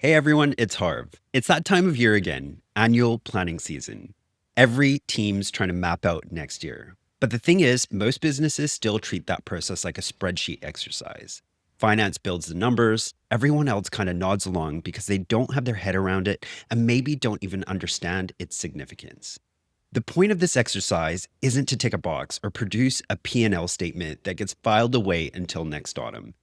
Hey everyone, it's Harv. It's that time of year again, annual planning season. Every team's trying to map out next year. But the thing is, most businesses still treat that process like a spreadsheet exercise. Finance builds the numbers, everyone else kind of nods along because they don't have their head around it and maybe don't even understand its significance. The point of this exercise isn't to tick a box or produce a P&L statement that gets filed away until next autumn.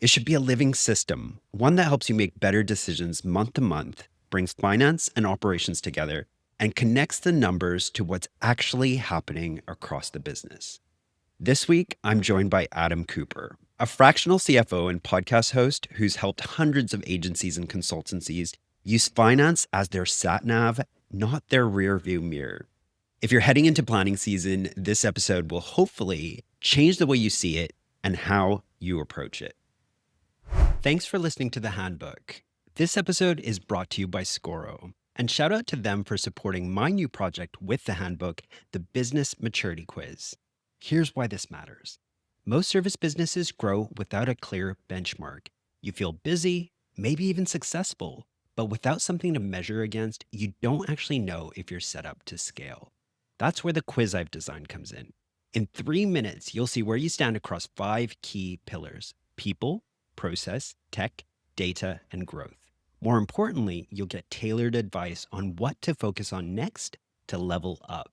It should be a living system, one that helps you make better decisions month to month, brings finance and operations together, and connects the numbers to what's actually happening across the business. This week, I'm joined by Adam Cooper, a fractional CFO and podcast host who's helped hundreds of agencies and consultancies use finance as their sat nav, not their rear view mirror. If you're heading into planning season, this episode will hopefully change the way you see it and how you approach it. Thanks for listening to the Handbook. This episode is brought to you by Scoro. And shout out to them for supporting my new project with the Handbook, the Business Maturity Quiz. Here's why this matters. Most service businesses grow without a clear benchmark. You feel busy, maybe even successful, but without something to measure against, you don't actually know if you're set up to scale. That's where the quiz I've designed comes in. In 3 minutes, you'll see where you stand across 5 key pillars: people, process, tech, data, and growth. More importantly, you'll get tailored advice on what to focus on next to level up.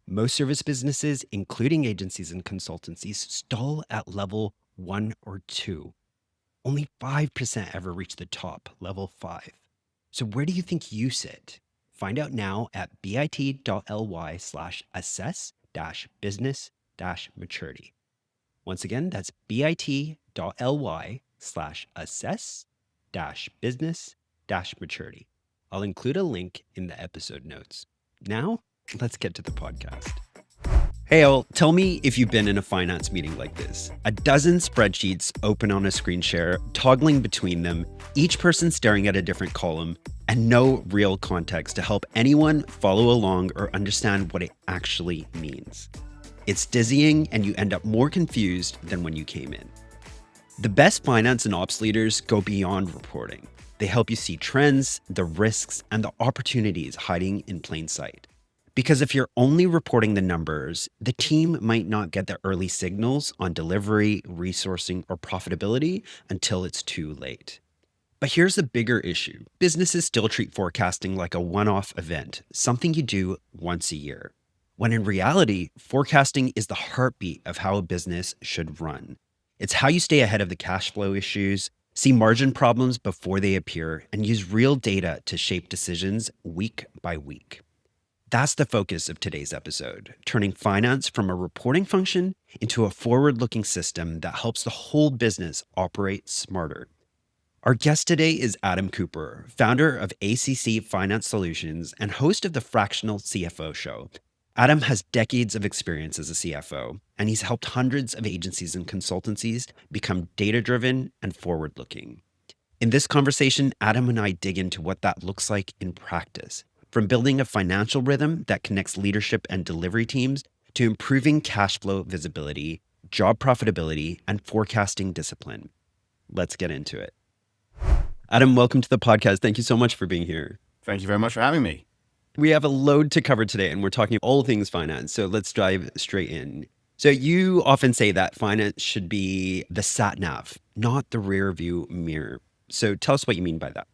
Most service businesses, including agencies and consultancies, stall at level 1 or 2. Only 5% ever reach the top, level 5. So where do you think you sit? Find out now at bit.ly/assess-business-maturity. Once again, that's bit.ly/assess-business-maturity. I'll include a link in the episode notes. Now, let's get to the podcast. Hey, all, tell me if you've been in a finance meeting like this. A dozen spreadsheets open on a screen share, toggling between them, each person staring at a different column, and no real context to help anyone follow along or understand what it actually means. It's dizzying, and you end up more confused than when you came in. The best finance and ops leaders go beyond reporting. They help you see trends, the risks, and the opportunities hiding in plain sight. Because if you're only reporting the numbers, the team might not get the early signals on delivery, resourcing, or profitability until it's too late. But here's the bigger issue. Businesses still treat forecasting like a one-off event, something you do once a year. When in reality, forecasting is the heartbeat of how a business should run. It's how you stay ahead of the cash flow issues, see margin problems before they appear, and use real data to shape decisions week by week. That's the focus of today's episode, turning finance from a reporting function into a forward-looking system that helps the whole business operate smarter. Our guest today is Adam Cooper, founder of ACC Finance Solutions and host of the Fractional CFO Show. Adam has decades of experience as a CFO, and he's helped hundreds of agencies and consultancies become data-driven and forward-looking. In this conversation, Adam and I dig into what that looks like in practice, from building a financial rhythm that connects leadership and delivery teams to improving cash flow visibility, job profitability, and forecasting discipline. Let's get into it. Adam, welcome to the podcast. Thank you so much for being here. Thank you very much for having me. We have a load to cover today, and we're talking all things finance. So let's dive straight in. So you often say that finance should be the sat nav, not the rear view mirror. So tell us what you mean by that.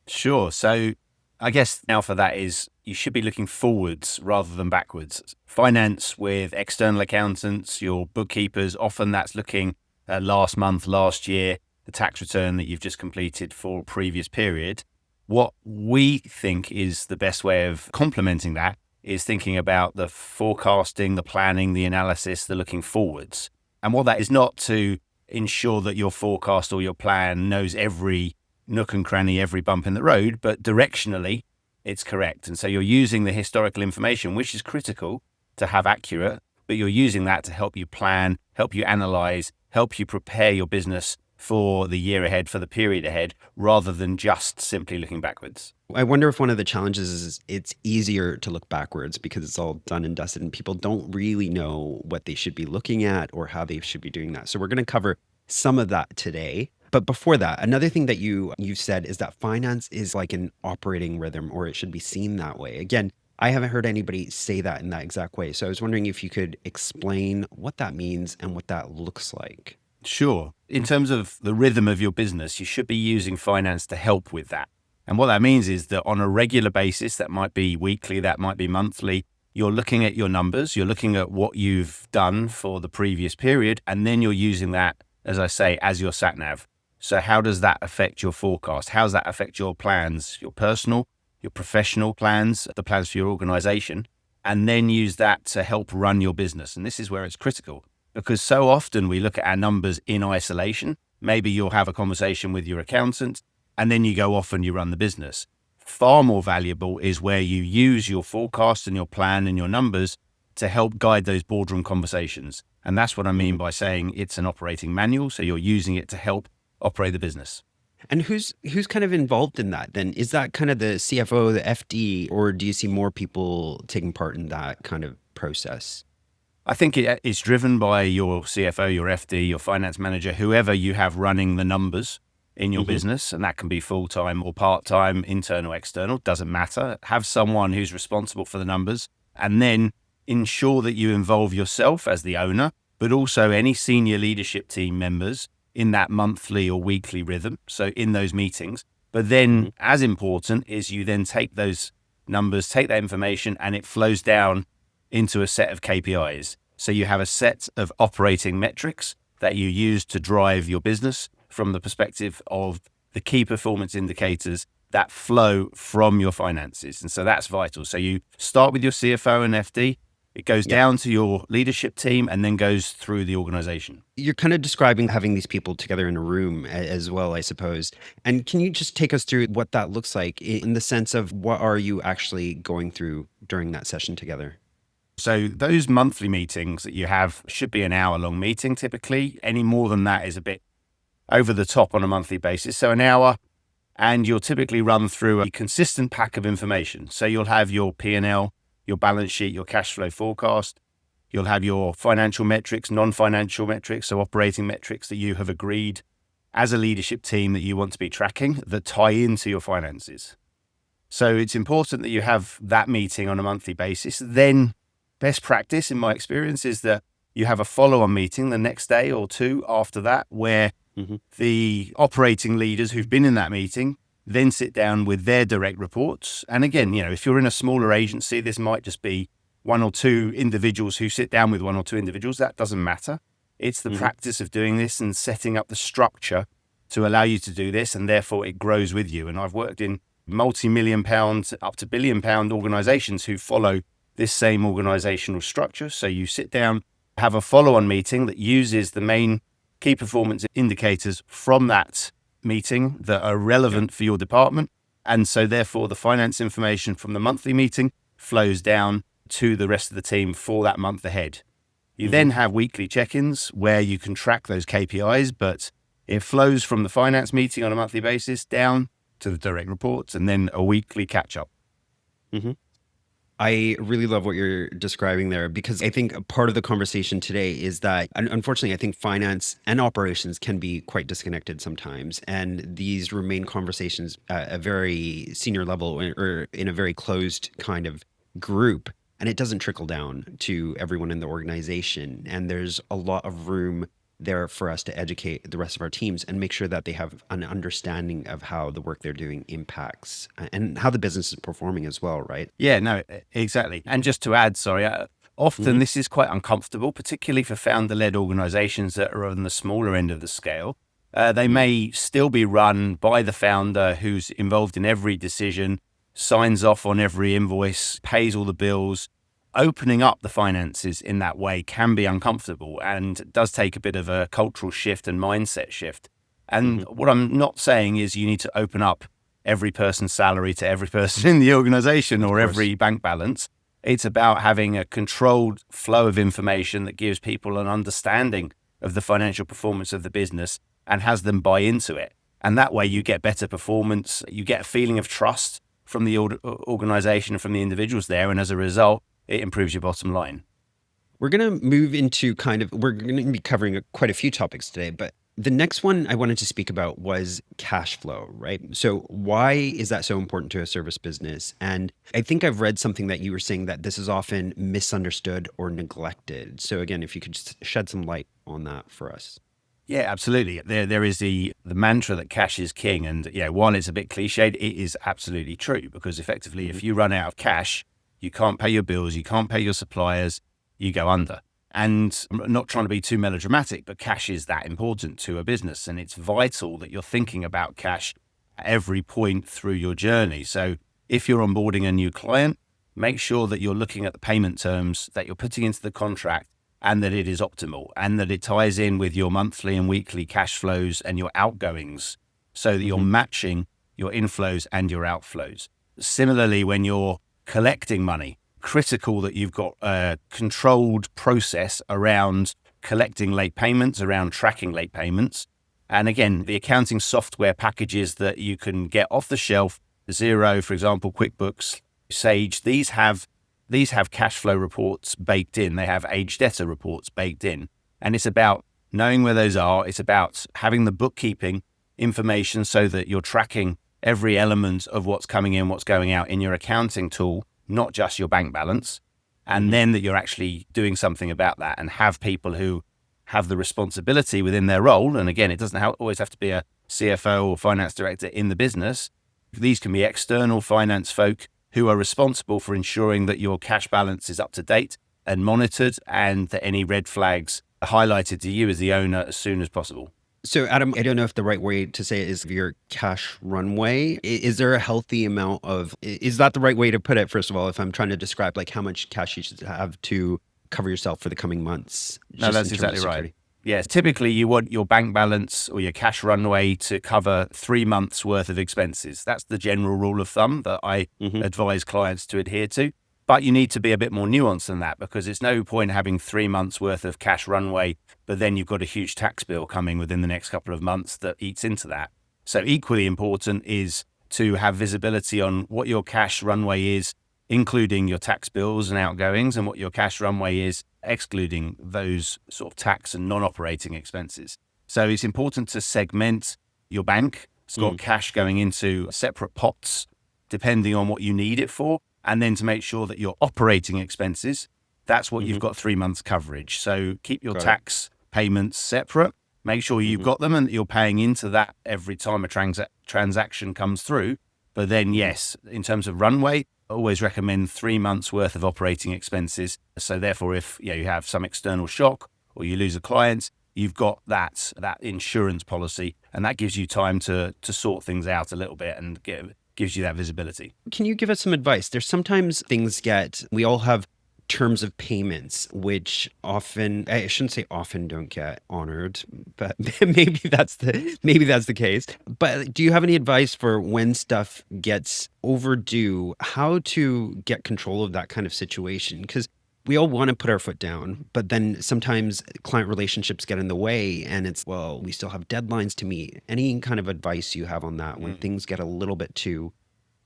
Sure. So I guess now for that is you should be looking forwards rather than backwards. Finance with external accountants, your bookkeepers, often that's looking at last month, last year, the tax return that you've just completed for a previous period. What we think is the best way of complementing that is thinking about the forecasting, the planning, the analysis, the looking forwards. And what that is not to ensure that your forecast or your plan knows every nook and cranny, every bump in the road, but directionally it's correct. And so you're using the historical information, which is critical to have accurate, but you're using that to help you plan, help you analyze, help you prepare your business for the year ahead, for the period ahead, rather than just simply looking backwards. I wonder if one of the challenges is it's easier to look backwards because it's all done and dusted and people don't really know what they should be looking at or how they should be doing that. So we're going to cover some of that today. But before that, another thing that you've said is that finance is like an operating rhythm, or it should be seen that way. Again, I haven't heard anybody say that in that exact way. So I was wondering if you could explain what that means and what that looks like. Sure. In terms of the rhythm of your business, you should be using finance to help with that. And what that means is that on a regular basis, that might be weekly, that might be monthly, you're looking at your numbers, you're looking at what you've done for the previous period, and then you're using that, as I say, as your sat nav. So how does that affect your forecast? How does that affect your plans, your personal, your professional plans, the plans for your organization, and then use that to help run your business? And this is where it's critical, because so often we look at our numbers in isolation. Maybe you'll have a conversation with your accountant and then you go off and you run the business. Far more valuable is where you use your forecast and your plan and your numbers to help guide those boardroom conversations. And that's what I mean by saying it's an operating manual. So you're using it to help operate the business. And who's kind of involved in that then? Is that kind of the CFO, the FD, or do you see more people taking part in that kind of process? I think it's driven by your CFO, your FD, your finance manager, whoever you have running the numbers in your business. And that can be full-time or part-time, internal, external, doesn't matter. Have someone who's responsible for the numbers, and then ensure that you involve yourself as the owner, but also any senior leadership team members in that monthly or weekly rhythm. So in those meetings, but then as important is you then take those numbers, take that information, and it flows down into a set of KPIs. So you have a set of operating metrics that you use to drive your business from the perspective of the key performance indicators that flow from your finances. And so that's vital. So you start with your CFO and FD, it goes down to your leadership team and then goes through the organization. You're kind of describing having these people together in a room as well, I suppose. And can you just take us through what that looks like in the sense of what are you actually going through during that session together? So those monthly meetings that you have should be an hour-long meeting typically. Any more than that is a bit over the top on a monthly basis. So an hour, and you'll typically run through a consistent pack of information. So you'll have your P&L, your balance sheet, your cash flow forecast. You'll have your financial metrics, non-financial metrics, so operating metrics that you have agreed as a leadership team that you want to be tracking that tie into your finances. So it's important that you have that meeting on a monthly basis. Then best practice, in my experience, is that you have a follow-on meeting the next day or two after that, where the operating leaders who've been in that meeting then sit down with their direct reports. And again, if you're in a smaller agency, this might just be one or two individuals who sit down with one or two individuals. That doesn't matter. It's the practice of doing this and setting up the structure to allow you to do this, and therefore it grows with you. And I've worked in multi-million pound up to billion-pound organizations who follow this same organizational structure. So you sit down, have a follow-on meeting that uses the main key performance indicators from that meeting that are relevant for your department. And so therefore the finance information from the monthly meeting flows down to the rest of the team for that month ahead. You then have weekly check-ins where you can track those KPIs, but it flows from the finance meeting on a monthly basis down to the direct reports and then a weekly catch-up. I really love what you're describing there, because I think a part of the conversation today is that, unfortunately, I think finance and operations can be quite disconnected sometimes. And these remain conversations at a very senior level or in a very closed kind of group. And it doesn't trickle down to everyone in the organization. And there's a lot of room there for us to educate the rest of our teams and make sure that they have an understanding of how the work they're doing impacts and how the business is performing as well, right? Yeah, no, exactly. And just to add, often this is quite uncomfortable, particularly for founder-led organizations that are on the smaller end of the scale. They may still be run by the founder who's involved in every decision, signs off on every invoice, pays all the bills. Opening up the finances in that way can be uncomfortable and does take a bit of a cultural shift and mindset shift. And what I'm not saying is you need to open up every person's salary to every person in the organization or every bank balance. It's about having a controlled flow of information that gives people an understanding of the financial performance of the business and has them buy into it. And that way you get better performance, you get a feeling of trust from the organization, from the individuals there. And as a result, it improves your bottom line. We're going to move into we're going to be covering quite a few topics today, but The next one I wanted to speak about was cash flow, right? So, why is that so important to a service business? And I think I've read something that you were saying that this is often misunderstood or neglected. So, again, if you could just shed some light on that for us. Yeah, absolutely. There is the mantra that cash is king. And yeah, while it's a bit cliched, it is absolutely true because effectively, Mhm. if you run out of cash, you can't pay your bills, you can't pay your suppliers, you go under. And I'm not trying to be too melodramatic, but cash is that important to a business. And it's vital that you're thinking about cash at every point through your journey. So if you're onboarding a new client, make sure that you're looking at the payment terms that you're putting into the contract and that it is optimal and that it ties in with your monthly and weekly cash flows and your outgoings so that you're Mhm. matching your inflows and your outflows. Similarly, when you're collecting money, critical that you've got a controlled process around collecting late payments, around tracking late payments. And again, the accounting software packages that you can get off the shelf, Xero, for example, QuickBooks, Sage, these have cash flow reports baked in. They have age debtor reports baked in. And it's about knowing where those are. It's about having the bookkeeping information so that you're tracking every element of what's coming in, what's going out in your accounting tool, not just your bank balance. And Mhm. then that you're actually doing something about that and have people who have the responsibility within their role. And again, it doesn't always have to be a CFO or finance director in the business. These can be external finance folk who are responsible for ensuring that your cash balance is up to date and monitored and that any red flags are highlighted to you as the owner as soon as possible. So, Adam, I don't know if the right way to say it is your cash runway. Is there a healthy amount of, is that the right way to put it? First of all, if I'm trying to describe like how much cash you should have to cover yourself for the coming months, No, just in that's terms of exactly right. security. Yes, typically you want your bank balance or your cash runway to cover 3 months worth of expenses. That's the general rule of thumb that I Hmm. advise clients to adhere to. But you need to be a bit more nuanced than that because it's no point having 3 months worth of cash runway, but then you've got a huge tax bill coming within the next couple of months that eats into that. So equally important is to have visibility on what your cash runway is, including your tax bills and outgoings, and what your cash runway is, excluding those sort of tax and non-operating expenses. So it's important to segment your bank. It's got Mm. cash going into separate pots, depending on what you need it for, and then to make sure that your operating expenses, that's what Hmm. you've got 3 months coverage. So keep your Got it. tax payments separate. Make sure you've Hmm. got them and that you're paying into that every time a transaction comes through. But then, Hmm. yes, in terms of runway, I always recommend 3 months worth of operating expenses. So therefore, if you have some external shock or you lose a client, you've got that insurance policy, and that gives you time to sort things out a little bit and gives you that visibility. Can you give us some advice? There's sometimes things we all have terms of payments, which often, I shouldn't say often don't get honored, but maybe that's the case. But do you have any advice for when stuff gets overdue, how to get control of that kind of situation? Because we all want to put our foot down, but then sometimes client relationships get in the way and it's, well, we still have deadlines to meet. Any kind of advice you have on that when things get a little bit too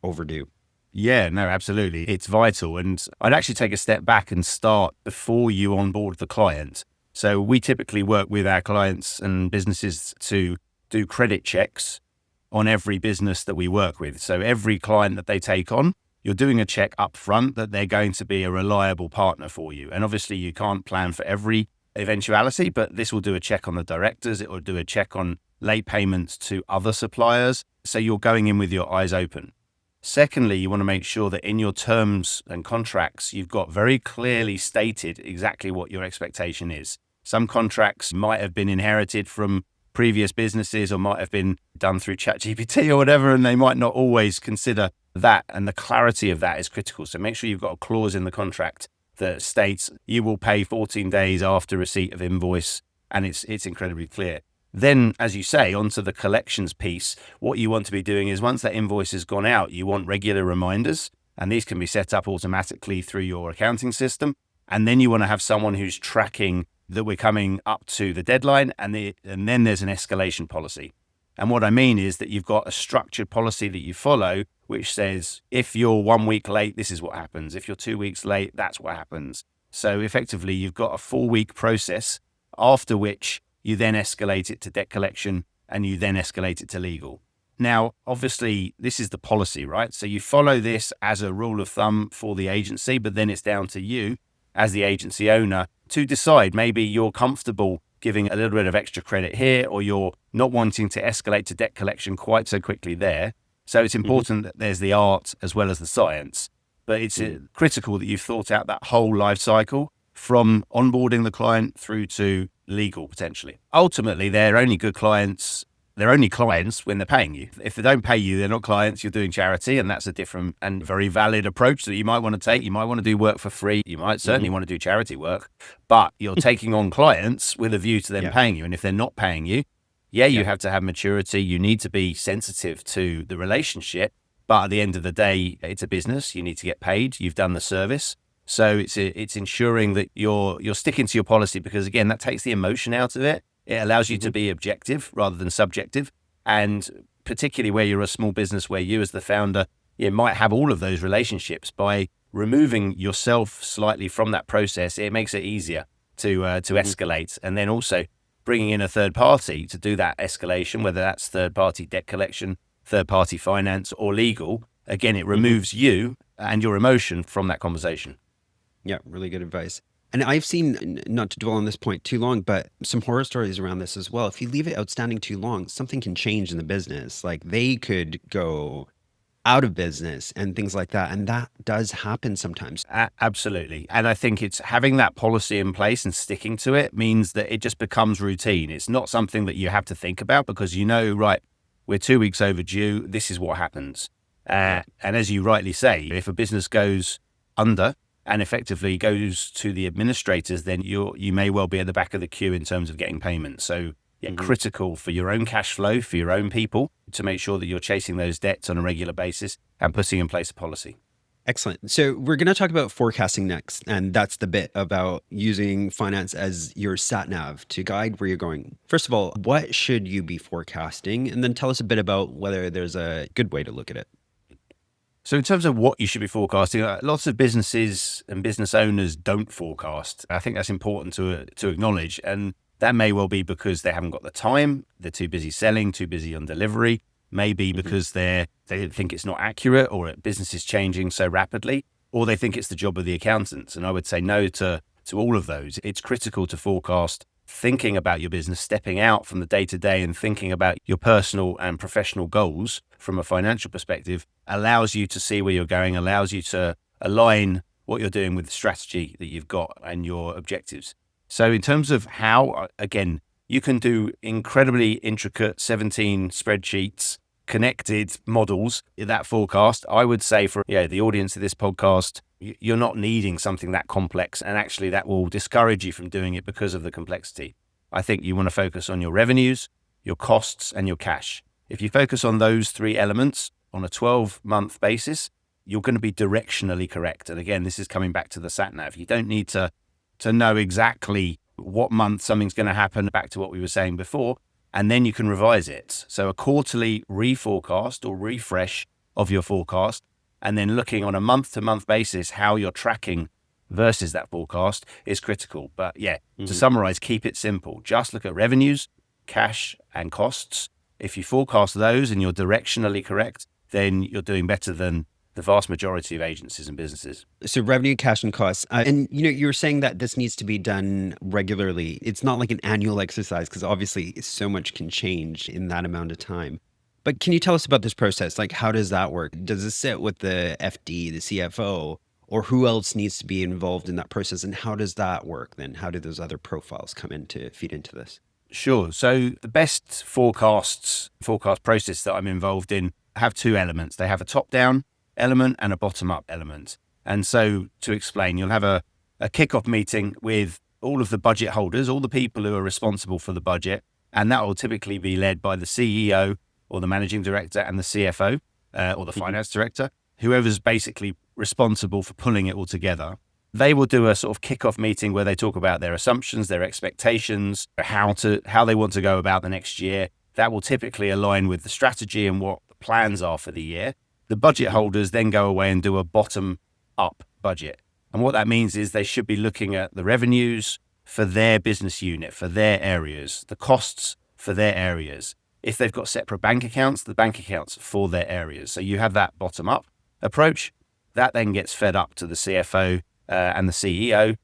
overdue? Yeah, no, absolutely. It's vital. And I'd actually take a step back and start before you onboard the client. So we typically work with our clients and businesses to do credit checks on every business that we work with. So every client that they take on, you're doing a check up front that they're going to be a reliable partner for you. And obviously you can't plan for every eventuality, but this will do a check on the directors. It will do a check on late payments to other suppliers. So you're going in with your eyes open. Secondly, you want to make sure that in your terms and contracts, you've got very clearly stated exactly what your expectation is. Some contracts might have been inherited from previous businesses or might have been done through ChatGPT or whatever, and they might not always consider that. And the clarity of that is critical. So make sure you've got a clause in the contract that states you will pay 14 days after receipt of invoice, and it's incredibly clear. Then, as you say, onto the collections piece, what you want to be doing is once that invoice has gone out, you want regular reminders, and these can be set up automatically through your accounting system. And then you want to have someone who's tracking that we're coming up to the deadline, and then there's an escalation policy. And what I mean is that you've got a structured policy that you follow, which says if you're 1 week late, this is what happens. If you're 2 weeks late, that's what happens. So effectively, you've got a 4-week process after which you then escalate it to debt collection, and you then escalate it to legal. Now, obviously, this is the policy, right? So you follow this as a rule of thumb for the agency, but then it's down to you as the agency owner to decide. Maybe you're comfortable giving a little bit of extra credit here, or you're not wanting to escalate to debt collection quite so quickly there. So it's important that there's the art as well as the science, but it's critical that you've thought out that whole life cycle from onboarding the client through to legal potentially. Ultimately, they're only good clients. They're only clients when they're paying you. If they don't pay you, they're not clients. You're doing charity, and that's a different and very valid approach that you might want to take. You might want to do work for free. You might certainly want to do charity work, but you're taking on clients with a view to them paying you. And if they're not paying you, you have to have maturity. You need to be sensitive to the relationship. But at the end of the day, it's a business. You need to get paid. You've done the service. So it's ensuring that you're sticking to your policy, because again, that takes the emotion out of it. It allows you to be objective rather than subjective. And particularly where you're a small business, where you as the founder, you might have all of those relationships. By removing yourself slightly from that process, it makes it easier to escalate. And then also bringing in a third party to do that escalation, whether that's third party debt collection, third party finance, or legal. Again, it removes you and your emotion from that conversation. Yeah, really good advice. And I've seen, not to dwell on this point too long, but some horror stories around this as well. If you leave it outstanding too long, something can change in the business. Like they could go out of business and things like that. And that does happen sometimes. Absolutely. And I think it's having that policy in place and sticking to it means that it just becomes routine. It's not something that you have to think about, because right, we're 2 weeks overdue. This is what happens. And as you rightly say, if a business goes under and effectively goes to the administrators, then you may well be at the back of the queue in terms of getting payment. So critical for your own cash flow, for your own people, to make sure that you're chasing those debts on a regular basis and putting in place a policy. Excellent. So we're going to talk about forecasting next. And that's the bit about using finance as your sat nav to guide where you're going. First of all, what should you be forecasting? And then tell us a bit about whether there's a good way to look at it. So in terms of what you should be forecasting, lots of businesses and business owners don't forecast. I think that's important to acknowledge. And that may well be because they haven't got the time. They're too busy selling, too busy on delivery. Maybe because they think it's not accurate, or business is changing so rapidly, or they think it's the job of the accountants. And I would say no to all of those. It's critical to forecast, thinking about your business, stepping out from the day-to-day and thinking about your personal and professional goals from a financial perspective allows you to see where you're going, allows you to align what you're doing with the strategy that you've got and your objectives. So in terms of how, again, you can do incredibly intricate 17 spreadsheets, connected models in that forecast. I would say for the audience of this podcast, you're not needing something that complex, and actually that will discourage you from doing it because of the complexity. I think you want to focus on your revenues, your costs, and your cash. If you focus on those three elements on a 12-month basis, you're going to be directionally correct. And again, this is coming back to the sat nav. You don't need to know exactly what month something's going to happen, back to what we were saying before, and then you can revise it. So a quarterly reforecast or refresh of your forecast, and then looking on a month-to-month basis how you're tracking versus that forecast is critical. But to summarize, keep it simple. Just look at revenues, cash, and costs. If you forecast those and you're directionally correct, then you're doing better than the vast majority of agencies and businesses. So revenue, cash, and costs. And you were saying that this needs to be done regularly. It's not like an annual exercise, because obviously so much can change in that amount of time. But can you tell us about this process? Like, how does that work? Does it sit with the FD, the CFO, or who else needs to be involved in that process? And how does that work then? How do those other profiles come in to feed into this? Sure. So the best forecast process that I'm involved in have two elements. They have a top-down element and a bottom-up element. And so to explain, you'll have a kickoff meeting with all of the budget holders, all the people who are responsible for the budget, and that will typically be led by the CEO or the managing director and the CFO or the finance director, whoever's basically responsible for pulling it all together. They will do a sort of kickoff meeting where they talk about their assumptions, their expectations, how they want to go about the next year. That will typically align with the strategy and what the plans are for the year. The budget holders then go away and do a bottom-up budget. And what that means is they should be looking at the revenues, for their business unit, for their areas, the costs for their areas. If they've got separate bank accounts, the bank accounts for their areas. So you have that bottom-up approach. That then gets fed up to the CFO and the CEO.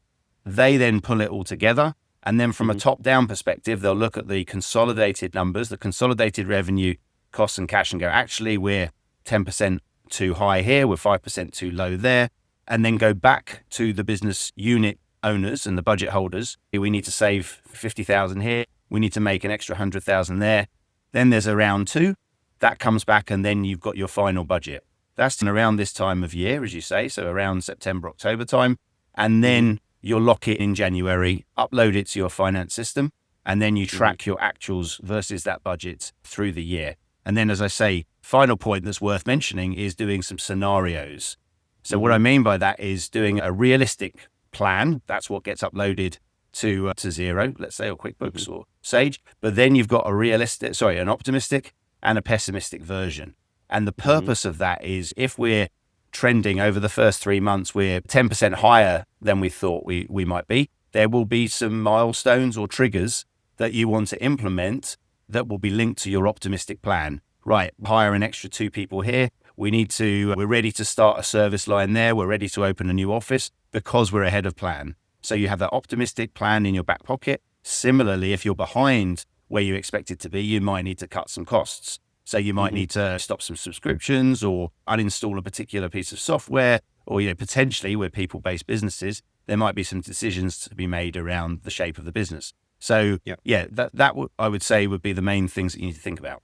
They then pull it all together. And then from a top-down perspective, they'll look at the consolidated numbers, the consolidated revenue, costs and cash, and go, actually, we're 10% too high here, we're 5% too low there. And then go back to the business unit owners and the budget holders. We need to save 50,000 here. We need to make an extra 100,000 there. Then there's a round two. That comes back, and then you've got your final budget. That's around this time of year, as you say, so around September, October time. And then you'll lock it in January, upload it to your finance system, and then you track your actuals versus that budget through the year. And then, as I say, final point that's worth mentioning is doing some scenarios. So what I mean by that is doing a realistic plan. That's what gets uploaded to Xero, let's say, or QuickBooks or Sage. But then you've got an optimistic and a pessimistic version. And the purpose of that is if we're trending over the first 3 months, we're 10% higher than we thought we might be, there will be some milestones or triggers that you want to implement that will be linked to your optimistic plan. Right, hire an extra 2 people here. We're ready to start a service line there. We're ready to open a new office because we're ahead of plan. So you have that optimistic plan in your back pocket. Similarly, if you're behind where you expect it to be, you might need to cut some costs. So you might need to stop some subscriptions or uninstall a particular piece of software, or, potentially with people-based businesses, there might be some decisions to be made around the shape of the business. So I would say would be the main things that you need to think about.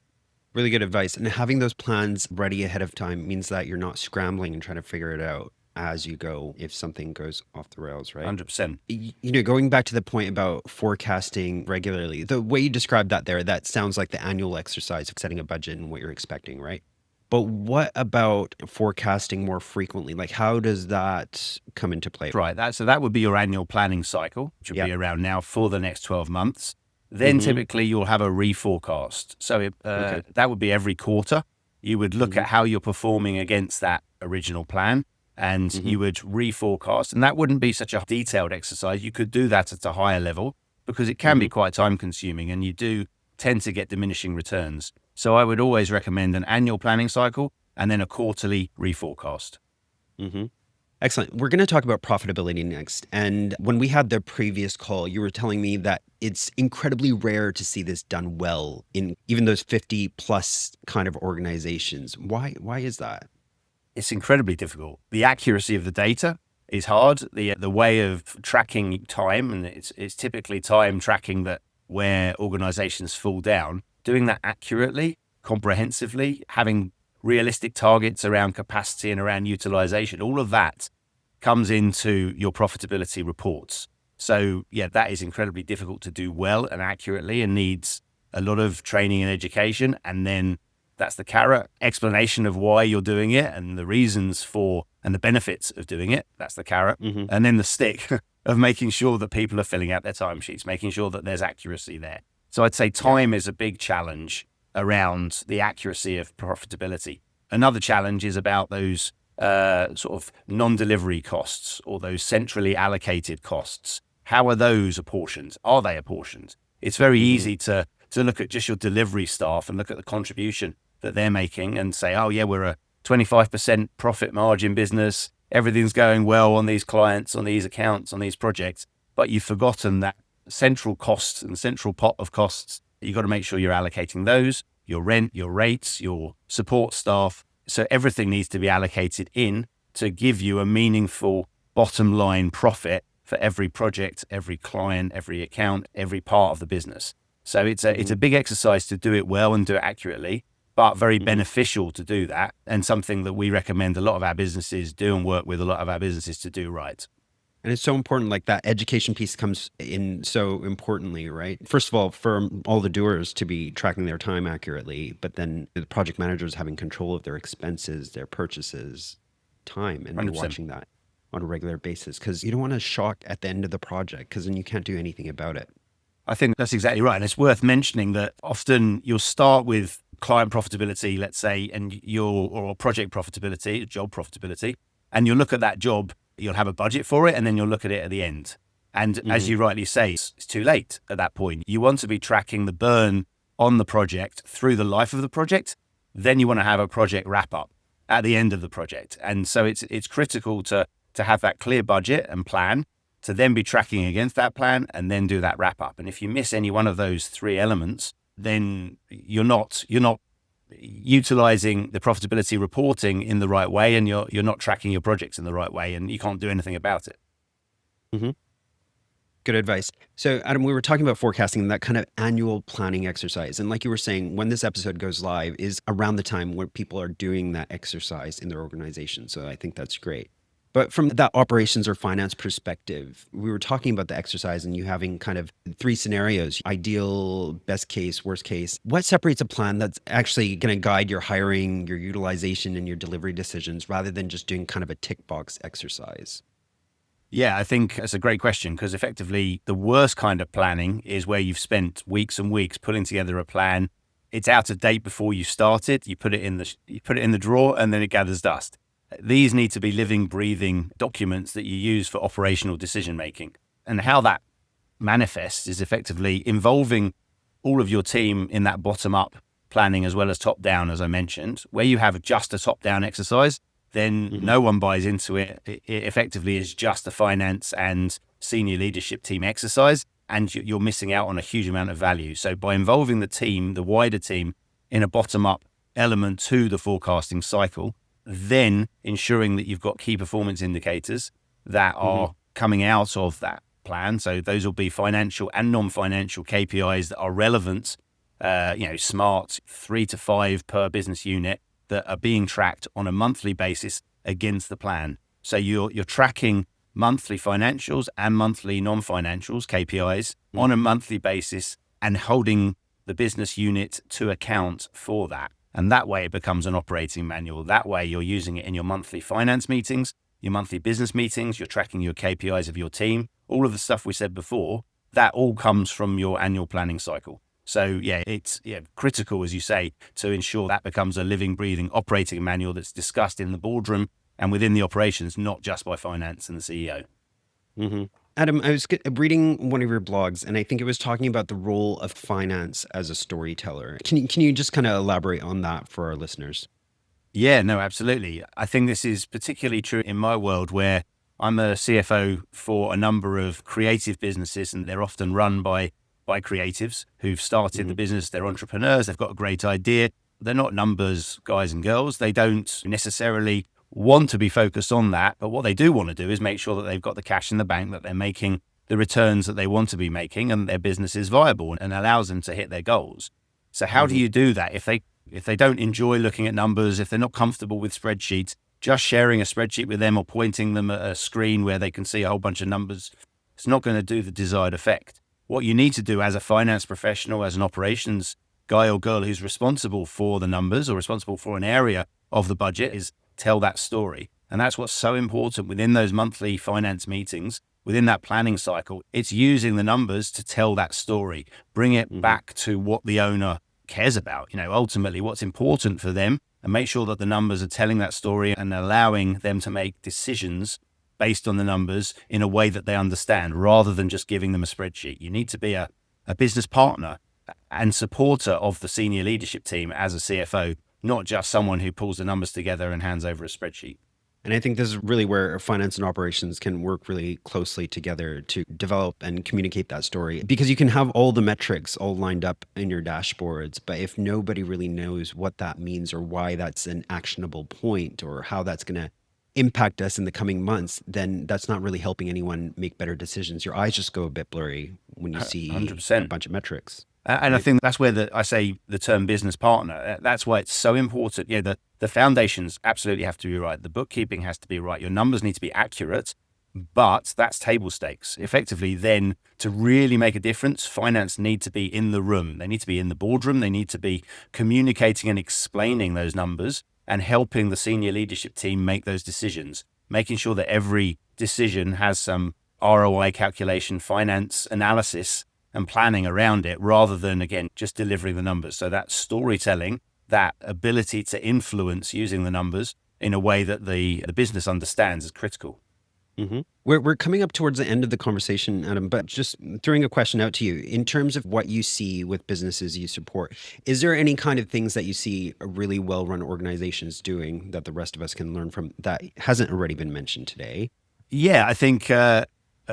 Really good advice. And having those plans ready ahead of time means that you're not scrambling and trying to figure it out as you go if something goes off the rails, right? 100%. Going back to the point about forecasting regularly, the way you described that there, that sounds like the annual exercise of setting a budget and what you're expecting, right? But what about forecasting more frequently? Like, how does that come into play? Right. So that would be your annual planning cycle, which would be around now for the next 12 months. Then typically you'll have a reforecast. So that would be every quarter. You would look at how you're performing against that original plan, and you would reforecast. And that wouldn't be such a detailed exercise. You could do that at a higher level because it can be quite time consuming, and you do tend to get diminishing returns. So I would always recommend an annual planning cycle and then a quarterly reforecast. Excellent. We're going to talk about profitability next. And when we had the previous call, you were telling me that it's incredibly rare to see this done well in even those 50 plus kind of organizations. Why is that? It's incredibly difficult. The accuracy of the data is hard. The way of tracking time, and it's typically time tracking that where organizations fall down, doing that accurately, comprehensively, having realistic targets around capacity and around utilization, all of that comes into your profitability reports. So that is incredibly difficult to do well and accurately, and needs a lot of training and education. And then that's the carrot explanation of why you're doing it and the reasons for and the benefits of doing it. That's the carrot. And then the stick of making sure that people are filling out their timesheets, making sure that there's accuracy there. So I'd say time is a big challenge around the accuracy of profitability. Another challenge is about those sort of non-delivery costs or those centrally allocated costs. How are those apportioned? Are they apportioned? It's very easy to look at just your delivery staff and look at the contribution that they're making and say, oh yeah, we're a 25% profit margin business. Everything's going well on these clients, on these accounts, on these projects. But you've forgotten that central costs and central pot of costs. You've got to make sure you're allocating those, your rent, your rates, your support staff. So everything needs to be allocated in to give you a meaningful bottom line profit for every project, every client, every account, every part of the business. So it's a big exercise to do it well and do it accurately, but very beneficial to do that, and something that we recommend a lot of our businesses do and work with a lot of our businesses to do right. And it's so important, like that education piece comes in so importantly, right? First of all, for all the doers to be tracking their time accurately, but then the project managers having control of their expenses, their purchases, time, and 100%. watching that on a regular basis, because you don't want to shock at the end of the project, because then you can't do anything about it. I think that's exactly right. And it's worth mentioning that often you'll start with client profitability, let's say, and or project profitability, job profitability, and you'll look at that job, you'll have a budget for it, and then you'll look at it at the end. And as you rightly say, it's too late at that point. You want to be tracking the burn on the project through the life of the project. Then you want to have a project wrap up at the end of the project. And so it's critical to have that clear budget and plan, to then be tracking against that plan and then do that wrap up. And if you miss any one of those three elements, then you're not utilizing the profitability reporting in the right way, and you're not tracking your projects in the right way, and you can't do anything about it. Mm-hmm. Good advice. So, Adam, we were talking about forecasting, that kind of annual planning exercise. And like you were saying, when this episode goes live is around the time where people are doing that exercise in their organization. So I think that's great. But from that operations or finance perspective, we were talking about the exercise and you having kind of three scenarios: ideal, best case, worst case. What separates a plan that's actually going to guide your hiring, your utilization, and your delivery decisions rather than just doing kind of a tick box exercise? Yeah, I think that's a great question, because effectively the worst kind of planning is where you've spent weeks and weeks putting together a plan. It's out of date before you started. You put it in the drawer and then it gathers dust. These need to be living, breathing documents that you use for operational decision making. And how that manifests is effectively involving all of your team in that bottom up planning as well as top down, as I mentioned. Where you have just a top down exercise, then no one buys into it. It effectively is just a finance and senior leadership team exercise, and you're missing out on a huge amount of value. So by involving the team, the wider team, in a bottom-up element to the forecasting cycle, then ensuring that you've got key performance indicators that are coming out of that plan. So those will be financial and non-financial KPIs that are relevant, smart, 3 to 5 per business unit, that are being tracked on a monthly basis against the plan. So you're tracking monthly financials and monthly non-financials, KPIs, on a monthly basis and holding the business unit to account for that. And that way it becomes an operating manual. That way you're using it in your monthly finance meetings, your monthly business meetings, you're tracking your KPIs of your team, all of the stuff we said before, that all comes from your annual planning cycle. So it's critical, as you say, to ensure that becomes a living, breathing operating manual that's discussed in the boardroom and within the operations, not just by finance and the CEO. Mm-hmm. Adam, I was reading one of your blogs, and I think it was talking about the role of finance as a storyteller. Can you just kind of elaborate on that for our listeners? Yeah, no, absolutely. I think this is particularly true in my world, where I'm a CFO for a number of creative businesses, and they're often run by creatives who've started the business. They're entrepreneurs. They've got a great idea. They're not numbers guys and girls. They don't necessarily want to be focused on that. But what they do want to do is make sure that they've got the cash in the bank, that they're making the returns that they want to be making, and their business is viable and allows them to hit their goals. So how do you do that if they don't enjoy looking at numbers, if they're not comfortable with spreadsheets? Just sharing a spreadsheet with them or pointing them at a screen where they can see a whole bunch of numbers, it's not going to do the desired effect. What you need to do as a finance professional, as an operations guy or girl who's responsible for the numbers or responsible for an area of the budget, is tell that story. And that's what's so important within those monthly finance meetings, within that planning cycle. It's using the numbers to tell that story, bring it back to what the owner cares about, ultimately what's important for them, and make sure that the numbers are telling that story and allowing them to make decisions based on the numbers in a way that they understand, rather than just giving them a spreadsheet. You need to be a business partner and supporter of the senior leadership team as a CFO, not just someone who pulls the numbers together and hands over a spreadsheet. And I think this is really where finance and operations can work really closely together to develop and communicate that story, because you can have all the metrics all lined up in your dashboards, but if nobody really knows what that means or why that's an actionable point or how that's going to impact us in the coming months, then that's not really helping anyone make better decisions. Your eyes just go a bit blurry when you see 100%. a bunch of metrics. And I think that's where I say the term business partner. That's why it's so important. The foundations absolutely have to be right. The bookkeeping has to be right. Your numbers need to be accurate, but that's table stakes. Effectively, then, to really make a difference, finance need to be in the room. They need to be in the boardroom. They need to be communicating and explaining those numbers and helping the senior leadership team make those decisions, making sure that every decision has some ROI calculation, finance analysis and planning around it, rather than, again, just delivering the numbers. So that storytelling, that ability to influence using the numbers in a way that the business understands, is critical. We're coming up towards the end of the conversation, Adam, but just throwing a question out to you. In terms of what you see with businesses you support, is there any kind of things that you see a really well-run organizations doing that the rest of us can learn from that hasn't already been mentioned today? Yeah, I think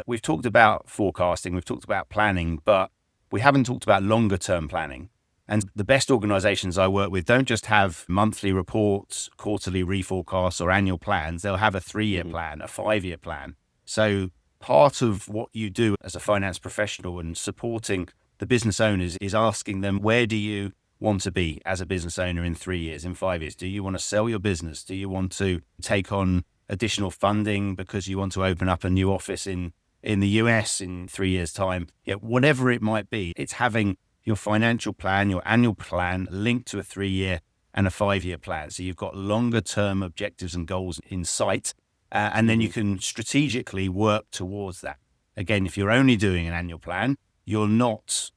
we've talked about forecasting, we've talked about planning, but we haven't talked about longer term planning. And the best organizations I work with don't just have monthly reports, quarterly reforecasts, or annual plans. They'll have a 3-year plan, a 5-year plan. So part of what you do as a finance professional and supporting the business owners is asking them, where do you want to be as a business owner in 3 years, in 5 years? Do you want to sell your business? Do you want to take on additional funding because you want to open up a new office in the US in 3 years' time? Yeah, whatever it might be, it's having your financial plan, your annual plan linked to a 3-year and a 5-year plan. So you've got longer term objectives and goals in sight, and then you can strategically work towards that. Again, if you're only doing an annual plan, you're not,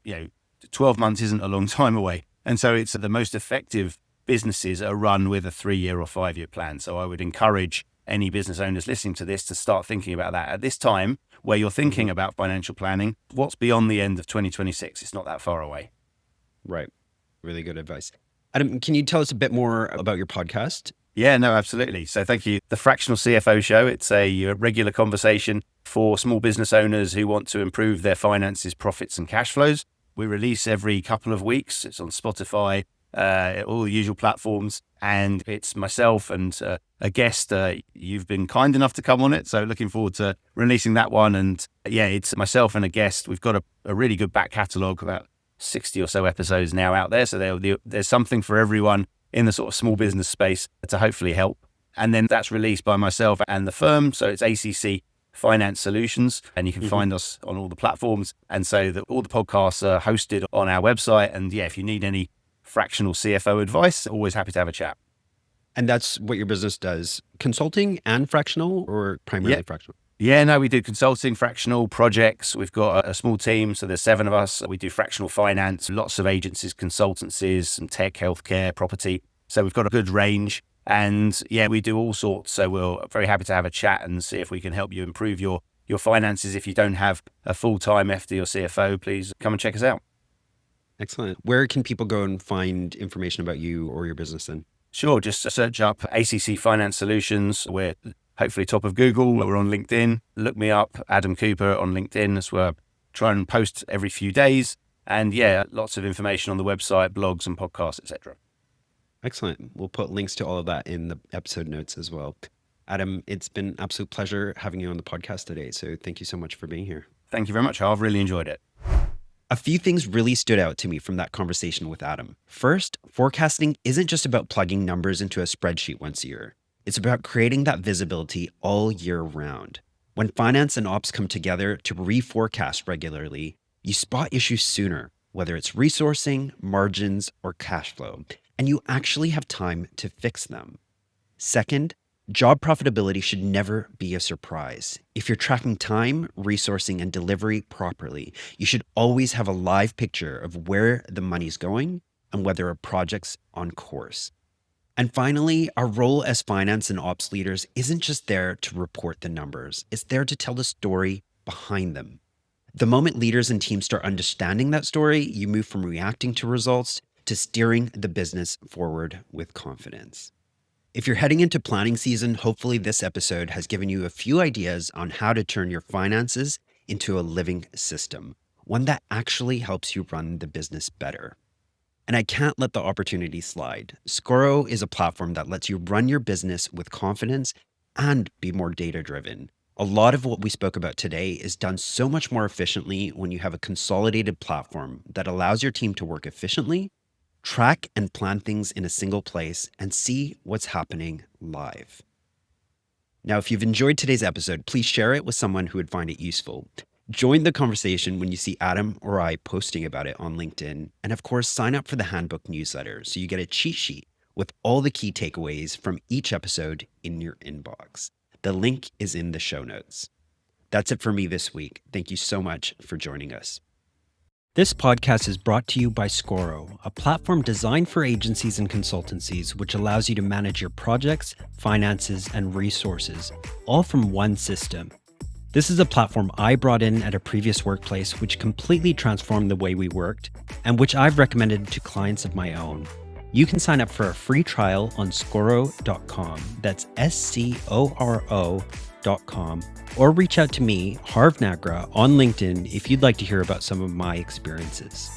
12 months isn't a long time away. And so it's the most effective businesses are run with a 3-year or 5-year plan. So I would encourage any business owners listening to this to start thinking about that at this time where you're thinking about financial planning. What's beyond the end of 2026? It's not that far away. Right. Really good advice. Adam, can you tell us a bit more about your podcast? Yeah, no, absolutely. So thank you. The Fractional CFO Show, it's a regular conversation for small business owners who want to improve their finances, profits and cash flows. We release every couple of weeks. It's on Spotify, all the usual platforms. And it's myself and a guest. You've been kind enough to come on it. So looking forward to releasing that one. And yeah, it's myself and a guest. We've got a really good back catalogue, about 60 or so episodes now out there. So there's something for everyone in the sort of small business space to hopefully help. And then that's released by myself and the firm. So it's ACC Finance Solutions, and you can find us on all the platforms. And so all the podcasts are hosted on our website. And yeah, if you need any fractional CFO advice, always happy to have a chat. And that's what your business does, consulting and fractional, or primarily fractional? Yeah, no, we do consulting, fractional projects. We've got a small team, so there's 7 of us. We do fractional finance, lots of agencies, consultancies, some tech, healthcare, property. So we've got a good range. And yeah, we do all sorts. So we're very happy to have a chat and see if we can help you improve your finances. If you don't have a full-time FD or CFO, please come and check us out. Excellent. Where can people go and find information about you or your business then? Sure, just search up ACC Finance Solutions. We're hopefully top of Google. We're on LinkedIn. Look me up, Adam Cooper on LinkedIn. That's where I try and post every few days. And yeah, lots of information on the website, blogs and podcasts, etc. Excellent. We'll put links to all of that in the episode notes as well. Adam, it's been an absolute pleasure having you on the podcast today. So thank you so much for being here. Thank you very much, Harv. Really enjoyed it. A few things really stood out to me from that conversation with Adam. First, forecasting isn't just about plugging numbers into a spreadsheet once a year. It's about creating that visibility all year round. When finance and ops come together to reforecast regularly, you spot issues sooner, whether it's resourcing, margins, or cash flow, and you actually have time to fix them. Second, job profitability should never be a surprise. If you're tracking time, resourcing, and delivery properly, you should always have a live picture of where the money's going and whether a project's on course. And finally, our role as finance and ops leaders isn't just there to report the numbers. It's there to tell the story behind them. The moment leaders and teams start understanding that story, you move from reacting to results to steering the business forward with confidence. If you're heading into planning season, hopefully this episode has given you a few ideas on how to turn your finances into a living system, one that actually helps you run the business better. And I can't let the opportunity slide. Scoro is a platform that lets you run your business with confidence and be more data-driven. A lot of what we spoke about today is done so much more efficiently when you have a consolidated platform that allows your team to work efficiently, track and plan things in a single place, and see what's happening live. Now, if you've enjoyed today's episode, please share it with someone who would find it useful. Join the conversation when you see Adam or I posting about it on LinkedIn. And of course, sign up for the Handbook newsletter so you get a cheat sheet with all the key takeaways from each episode in your inbox. The link is in the show notes. That's it for me this week. Thank you so much for joining us. This podcast is brought to you by Scoro, a platform designed for agencies and consultancies, which allows you to manage your projects, finances, and resources, all from one system. This is a platform I brought in at a previous workplace, which completely transformed the way we worked, and which I've recommended to clients of my own. You can sign up for a free trial on Scoro.com. That's SCORO.com. Or reach out to me, Harv Nagra, on LinkedIn if you'd like to hear about some of my experiences.